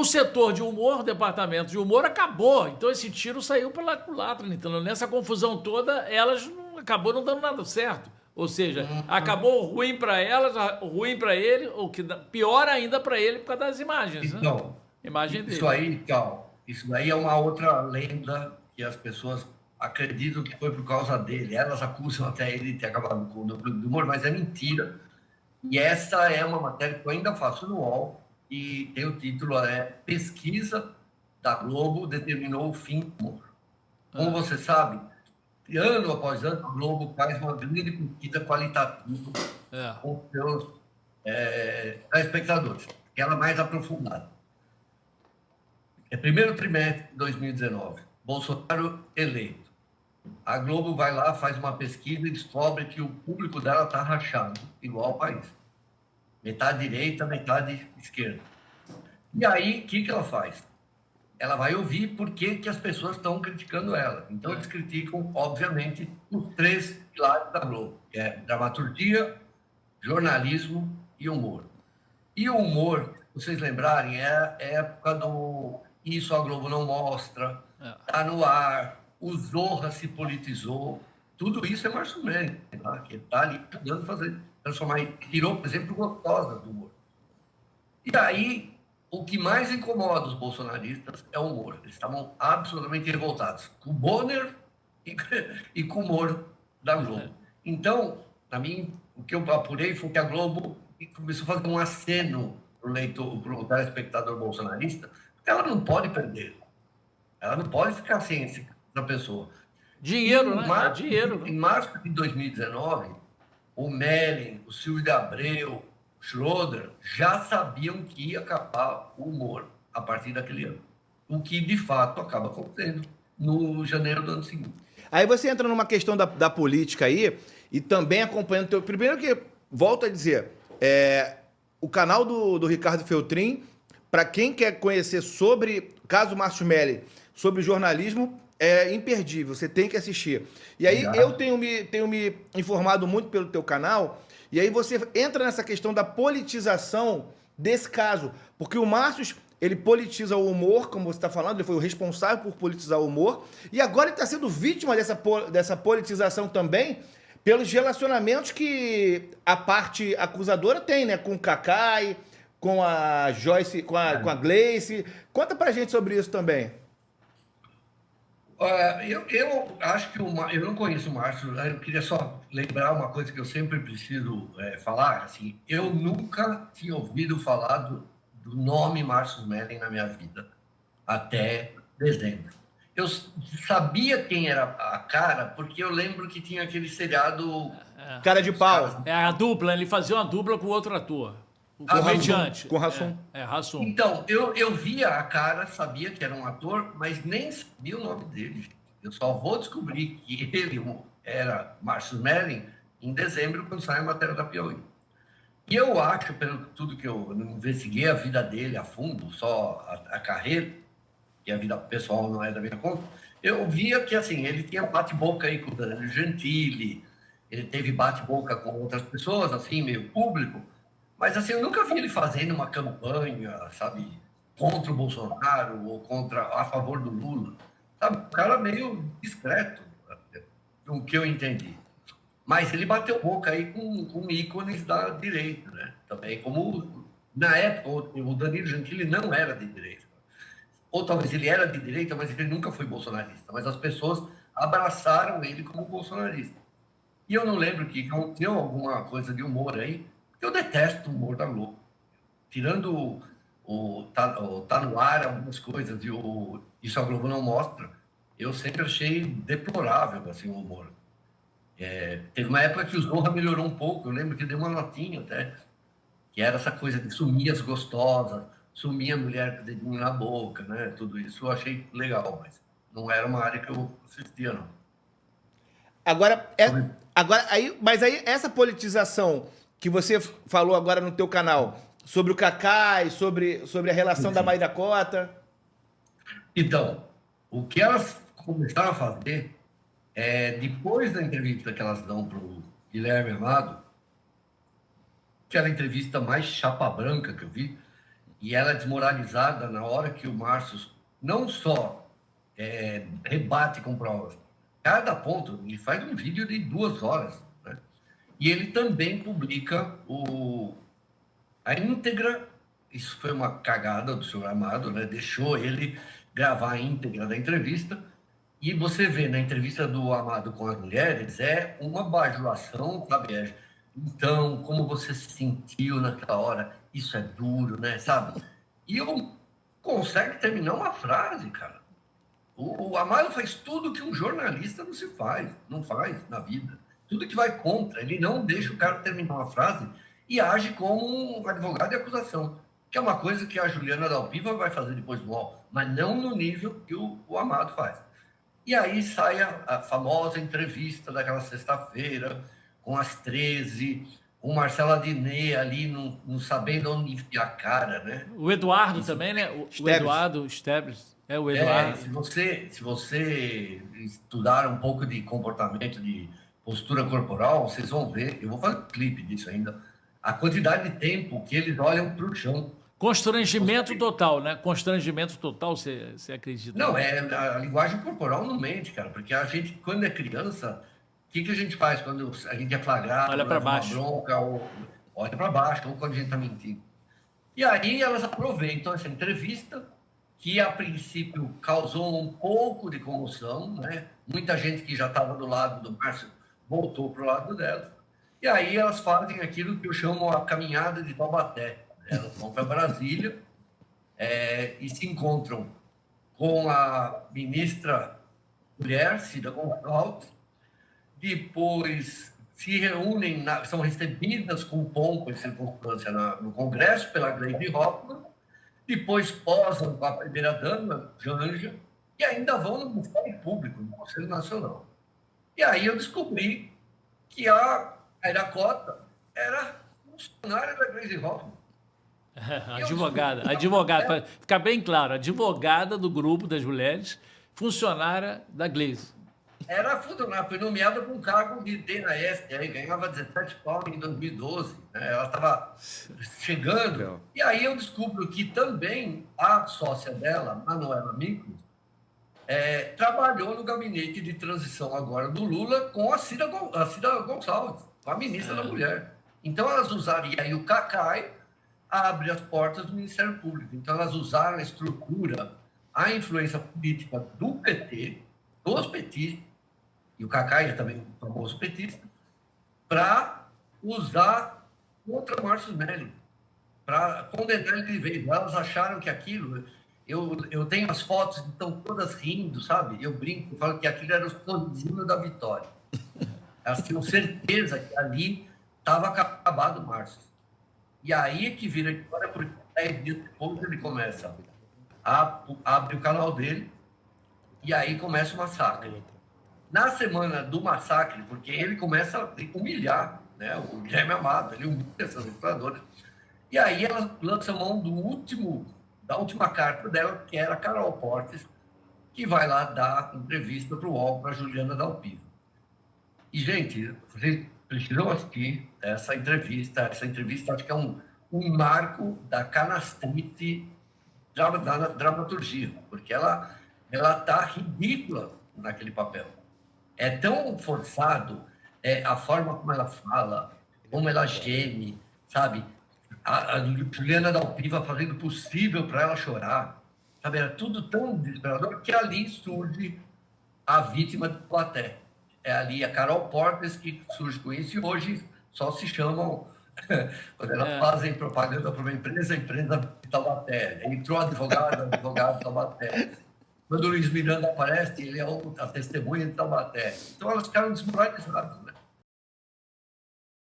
O setor de humor, o departamento de humor, acabou. Então esse tiro saiu pela culatra. Então, nessa confusão toda, elas acabou não dando nada certo. Ou seja, acabou ruim para elas, ruim para ele, ou que pior ainda para ele por causa das imagens, né? Então, Imagem isso dele. aí, Cal, isso aí é uma outra lenda que as pessoas acreditam que foi por causa dele. Elas acusam até ele de ter acabado com o núcleo do humor, mas é mentira. E essa é uma matéria que eu ainda faço no UOL, e tem o título, Pesquisa da Globo determinou o fim do humor. Como você sabe, ano após ano, a Globo faz uma grande pesquisa qualitativa É. com seus telespectadores, aquela mais aprofundada. É primeiro trimestre de 2019, Bolsonaro eleito. A Globo vai lá, faz uma pesquisa e descobre que o público dela está rachado, igual ao país. Metade direita, metade esquerda. E aí, o que ela faz? Ela vai ouvir por que as pessoas estão criticando ela. Então, eles criticam, obviamente, os três pilares da Globo, que é dramaturgia, jornalismo e humor. E o humor, vocês lembrarem, é a época do Isso a Globo não mostra, tá no ar, o Zorra se politizou, tudo isso é Márcio Melo, tá? Que está ali ajudando a fazer, transformar, tirou, por exemplo, Gostosa do humor. E aí, o que mais incomoda os bolsonaristas é o humor. Eles estavam absolutamente revoltados com o Bonner e com o humor da Globo. Então, para mim, o que eu apurei foi que a Globo começou a fazer um aceno para o leitor, para o telespectador bolsonarista, porque ela não pode perder. Ela não pode ficar sem essa pessoa. Dinheiro, né? É dinheiro, Em né? março de 2019, o Melling, o Silvio de Abreu, Schroeder já sabiam que ia acabar o humor a partir daquele ano. O que, de fato, acaba acontecendo no janeiro do ano seguinte. Aí você entra numa questão da política aí e também acompanhando teu. Primeiro que, volto a dizer, o canal do Ricardo Feltrin, para quem quer conhecer sobre caso Márcio Melli, sobre jornalismo, é imperdível, você tem que assistir. E aí eu tenho me informado muito pelo teu canal, e aí você entra nessa questão da politização desse caso, porque o Márcio, ele politiza o humor, como você está falando, ele foi o responsável por politizar o humor, e agora ele está sendo vítima dessa politização também, pelos relacionamentos que a parte acusadora tem, né? Com o Cacai, com a Joyce, com a Gleice. Conta pra gente sobre isso também. Eu acho que eu não conheço o Márcio, eu queria só lembrar uma coisa que eu sempre preciso falar, assim, eu nunca tinha ouvido falar do nome Márcio Melling na minha vida, até dezembro. Eu sabia quem era a cara, porque eu lembro que tinha aquele seriado... Cara de pau. É a dupla, ele fazia uma dupla com outro ator. O comediante. Com Hassum. Hassum. Então, eu via a cara, sabia que era um ator, mas nem sabia o nome dele. Eu só vou descobrir que ele era Márcio Melling em dezembro, quando sai a matéria da Piauí. E eu acho, pelo tudo que eu investiguei a vida dele a fundo, só a carreira, que a vida pessoal não é da minha conta, eu via que, assim, ele tinha bate-boca aí com o Danilo Gentili, ele teve bate-boca com outras pessoas, assim, meio público, mas, assim, eu nunca vi ele fazendo uma campanha, sabe, contra o Bolsonaro ou a favor do Lula. Sabe, um cara meio discreto, o que eu entendi. Mas ele bateu boca aí com ícones da direita, né? Também, como, na época, o Danilo Gentili não era de direita. Ou talvez ele era de direita, mas ele nunca foi bolsonarista. Mas as pessoas abraçaram ele como bolsonarista. E eu não lembro que aconteceu alguma coisa de humor aí, porque eu detesto o humor da Globo. Tirando tá no ar algumas coisas e Isso a Globo não mostra, eu sempre achei deplorável assim, o humor. Teve uma época que o Zorra melhorou um pouco, eu lembro que deu uma notinha até, que era essa coisa de sumir as gostosas, sumir a mulher com o dedinho na boca, né? Tudo isso eu achei legal, mas não era uma área que eu assistia, não. Mas aí essa politização que você falou agora no teu canal, sobre o Cacai, sobre a relação da Mayra Cota. Então, o que elas começaram a fazer depois da entrevista que elas dão para o Guilherme Amado, aquela entrevista mais chapa branca que eu vi, e ela é desmoralizada na hora que o Márcio não só rebate com provas, cada ponto, ele faz um vídeo de 2 horas, né? E ele também publica a íntegra, isso foi uma cagada do senhor Amado, né? Deixou ele gravar a íntegra da entrevista, e você vê na entrevista do Amado com as mulheres, é uma bajulação, sabe? Então, como você se sentiu naquela hora? Isso é duro, né? Sabe? E eu consegue terminar uma frase, cara. O Amado faz tudo que um jornalista não faz na vida. Tudo que vai contra. Ele não deixa o cara terminar uma frase e age como um advogado de acusação, que é uma coisa que a Juliana Dalpiva vai fazer depois do UOL, mas não no nível que o Amado faz. E aí sai a famosa entrevista daquela sexta-feira, com as 13, com Marcela Diné ali, não sabendo onde enfiar a cara, né? O Eduardo também, né? O Eduardo Stebbs. O Eduardo. Se você estudar um pouco de comportamento, de postura corporal, vocês vão ver, eu vou fazer um clipe disso ainda, a quantidade de tempo que eles olham para o chão. Constrangimento total, né? Constrangimento total, você acredita? Não, a linguagem corporal não mente, cara, porque a gente, quando é criança, o que a gente faz quando a gente é flagrado, olha para baixo, bronca, ou olha para baixo, ou quando a gente está mentindo. E aí elas aproveitam essa entrevista, que a princípio causou um pouco de comoção, né? Muita gente que já estava do lado do Márcio voltou para o lado dela. E aí elas fazem aquilo que eu chamo a caminhada de Taubaté. Elas vão para Brasília e se encontram com a ministra mulher, Cida Gonçalves, depois se reúnem, são recebidas com pompa e circunstância no Congresso pela Gleisi Hoffmann, depois posam com a primeira-dama, Janja, e ainda vão no Ministério Público, no Conselho Nacional. E aí eu descobri que a Airacota era funcionária da Gleisi Hoffmann. Advogada, para ficar bem claro, advogada do grupo das mulheres, funcionária da Gleisi. Era funcionária, foi nomeada com cargo de DNAS, aí ganhava 17 pau em 2012, né? Ela estava chegando. E aí eu descubro que também a sócia dela, Manuela Miklos, trabalhou no gabinete de transição agora do Lula com a Cida Gonçalves, com a ministra da Mulher. Então elas usaram, e aí o Cacai abre as portas do Ministério Público. Então elas usaram a estrutura, a influência política do PT, dos petistas, e o Cacai é também um famoso petista, para usar contra Márcio Melo, para condenar ele de vez. Elas acharam que aquilo... Eu tenho as fotos que estão todas rindo, sabe? Eu brinco, falo que aquilo era o sorrisinho da vitória. Elas tinham certeza que ali estava acabado o Márcio. E aí que vira história, porque 10 dias depois ele começa abre o canal dele, e aí começa o massacre. Na semana do massacre, porque ele começa a humilhar, né? O Guilherme Amado, ele humilha essas ilustradores. E aí ela lança mão da última carta dela, que era a Carol Portes, que vai lá dar entrevista para o UOL, para a Juliana Dalpiva. E, gente, vocês precisam assistir essa entrevista. Essa entrevista acho que é um marco da canastrite da dramaturgia, porque ela está ridícula naquele papel. É tão forçado a forma como ela fala, como ela geme, sabe? A Juliana Dalpiva fazendo o possível para ela chorar, sabe? Era tudo tão desesperador que ali surge a vítima do Taubaté. É ali a Carol Portes que surge com isso, e hoje só se chamam, quando elas fazem propaganda para uma empresa, a empresa de Taubaté. Entrou advogado de Taubaté. Quando o Luiz Miranda aparece, ele é a testemunha de Taubaté. Então elas ficaram desmoralizadas, né?